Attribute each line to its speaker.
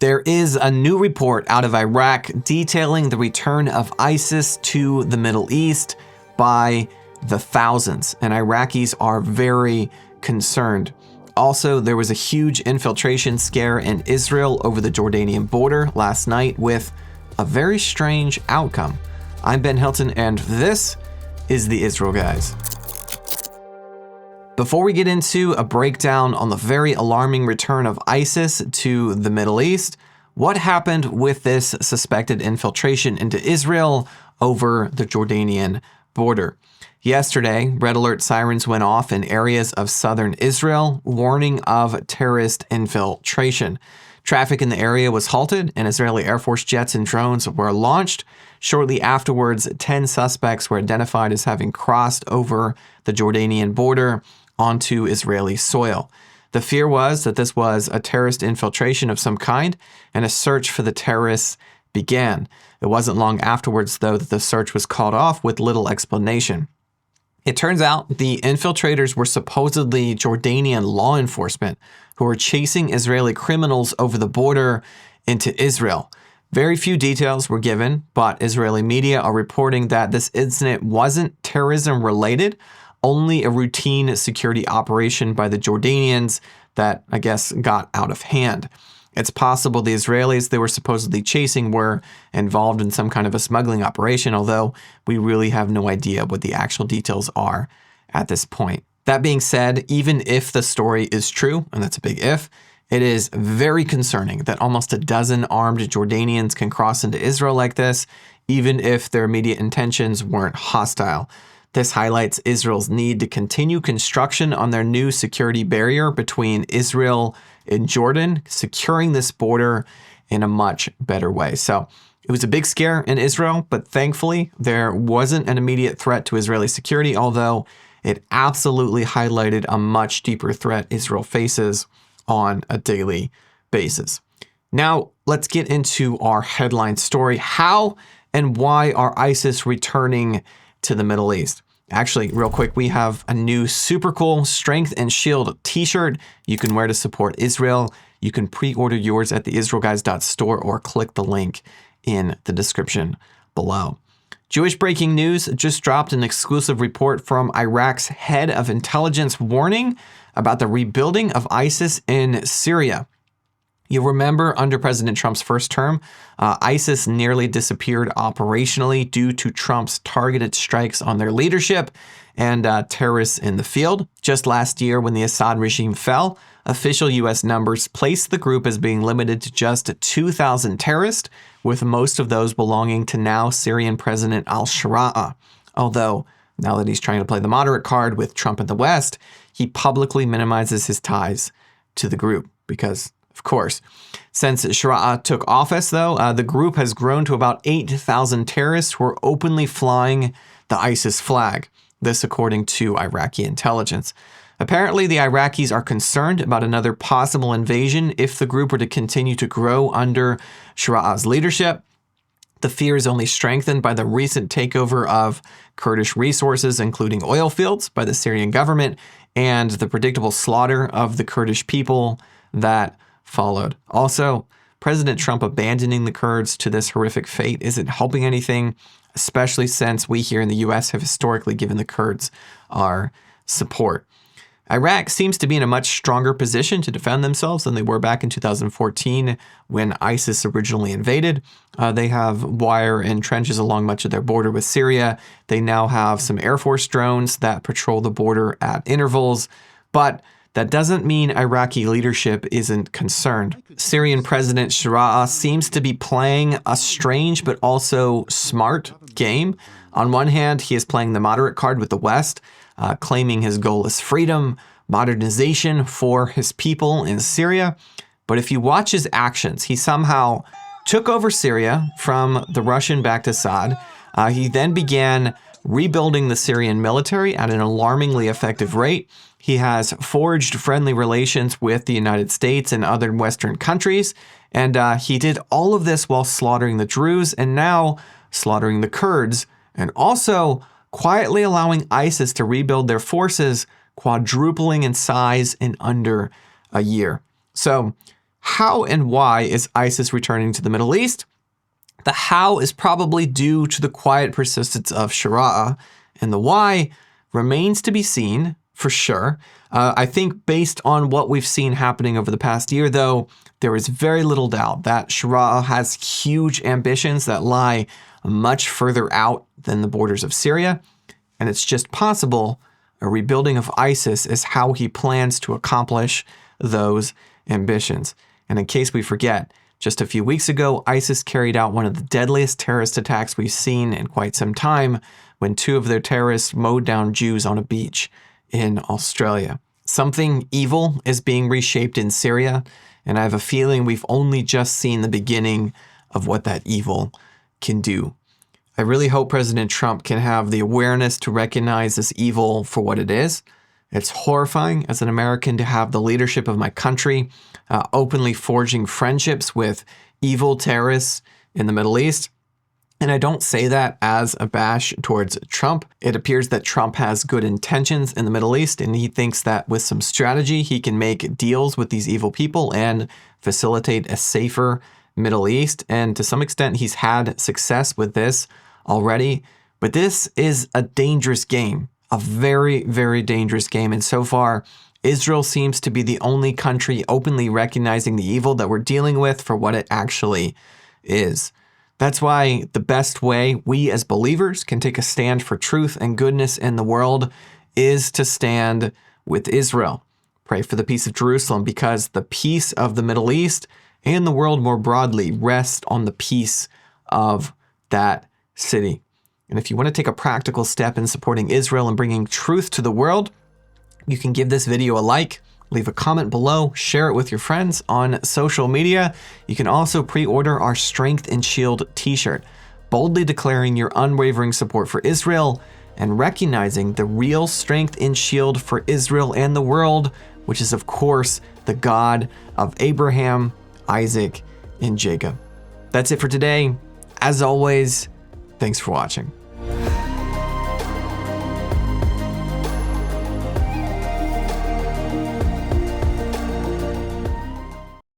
Speaker 1: There is a new report out of Iraq detailing the return of ISIS to the Middle East by the thousands, and Iraqis are very concerned. Also, there was a huge infiltration scare in Israel over the Jordanian border last night with a very strange outcome. I'm Ben Hilton, and this is the Israel Guys. Before we get into a breakdown on the very alarming return of ISIS to the Middle East, what happened with this suspected infiltration into Israel over the Jordanian border? Yesterday, red alert sirens went off in areas of southern Israel, warning of terrorist infiltration. Traffic in the area was halted, and Israeli Air Force jets and drones were launched. Shortly afterwards, 10 suspects were identified as having crossed over the Jordanian border onto Israeli soil. The fear was that this was a terrorist infiltration of some kind, and a search for the terrorists began. It wasn't long afterwards, though, that the search was called off with little explanation. It turns out the infiltrators were supposedly Jordanian law enforcement who were chasing Israeli criminals over the border into Israel. Very few details were given, but Israeli media are reporting that this incident wasn't terrorism related, only a routine security operation by the Jordanians that, I guess, got out of hand. It's possible the Israelis they were supposedly chasing were involved in some kind of a smuggling operation, although we really have no idea what the actual details are at this point. That being said, even if the story is true, and that's a big if, it is very concerning that almost a dozen armed Jordanians can cross into Israel like this, even if their immediate intentions weren't hostile. This highlights Israel's need to continue construction on their new security barrier between Israel and Jordan, securing this border in a much better way. So it was a big scare in Israel, but thankfully there wasn't an immediate threat to Israeli security, although it absolutely highlighted a much deeper threat Israel faces on a daily basis. Now let's get into our headline story. How and why are ISIS returning to the Middle East? Actually, real quick, we have a new super cool Strength and Shield t-shirt you can wear to support Israel. You can pre-order yours at theisraelguys.store or click the link in the description below. Jewish breaking news just dropped an exclusive report from Iraq's head of intelligence warning about the rebuilding of ISIS in Syria. You'll remember under President Trump's first term, ISIS nearly disappeared operationally due to Trump's targeted strikes on their leadership and terrorists in the field. Just last year, when the Assad regime fell, official U.S. numbers placed the group as being limited to just 2,000 terrorists, with most of those belonging to now Syrian President al-Shara. Although, now that he's trying to play the moderate card with Trump in the West, he publicly minimizes his ties to the group because, of course. Since Shara took office, though, the group has grown to about 8,000 terrorists who are openly flying the ISIS flag. This according to Iraqi intelligence. Apparently, the Iraqis are concerned about another possible invasion if the group were to continue to grow under Shara's leadership. The fear is only strengthened by the recent takeover of Kurdish resources, including oil fields, by the Syrian government, and the predictable slaughter of the Kurdish people that followed. Also, President Trump abandoning the Kurds to this horrific fate isn't helping anything, especially since we here in the U.S. have historically given the Kurds our support. Iraq seems to be in a much stronger position to defend themselves than they were back in 2014 when ISIS originally invaded. They have wire and trenches along much of their border with Syria. They now have some Air Force drones that patrol the border at intervals, but that doesn't mean Iraqi leadership isn't concerned. Syrian President Shara seems to be playing a strange but also smart game. On one hand, he is playing the moderate card with the West, claiming his goal is freedom, modernization for his people in Syria. But if you watch his actions, he somehow took over Syria from the Russian-backed Assad. He then began rebuilding the Syrian military at an alarmingly effective rate. He has forged friendly relations with the United States and other Western countries, and he did all of this while slaughtering the Druze and now slaughtering the Kurds, and also quietly allowing ISIS to rebuild their forces, quadrupling in size in under a year. So How and why is ISIS returning to the Middle East? The how is probably due to the quiet persistence of Sharia, and the why remains to be seen for sure. I think based on what we've seen happening over the past year, though, there is very little doubt that Sharia has huge ambitions that lie much further out than the borders of Syria, and it's just possible a rebuilding of ISIS is how he plans to accomplish those ambitions. And in case we forget, just a few weeks ago, ISIS carried out one of the deadliest terrorist attacks we've seen in quite some time when 2 of their terrorists mowed down Jews on a beach in Australia. Something evil is being reshaped in Syria, and I have a feeling we've only just seen the beginning of what that evil can do. I really hope President Trump can have the awareness to recognize this evil for what it is. It's horrifying as an American to have the leadership of my country openly forging friendships with evil terrorists in the Middle East. And I don't say that as a bash towards Trump. It appears that Trump has good intentions in the Middle East, and he thinks that with some strategy, he can make deals with these evil people and facilitate a safer Middle East. And to some extent, he's had success with this already. But this is a dangerous game, a very, very dangerous game. And so far, Israel seems to be the only country openly recognizing the evil that we're dealing with for what it actually is. That's why the best way we as believers can take a stand for truth and goodness in the world is to stand with Israel. Pray for the peace of Jerusalem, because the peace of the Middle East and the world more broadly rests on the peace of that city. And if you want to take a practical step in supporting Israel and bringing truth to the world, you can give this video a like, leave a comment below, share it with your friends on social media. You can also pre-order our Strength and Shield t-shirt, boldly declaring your unwavering support for Israel and recognizing the real strength and shield for Israel and the world, which is of course the God of Abraham, Isaac, and Jacob. That's it for today. As always, thanks for watching.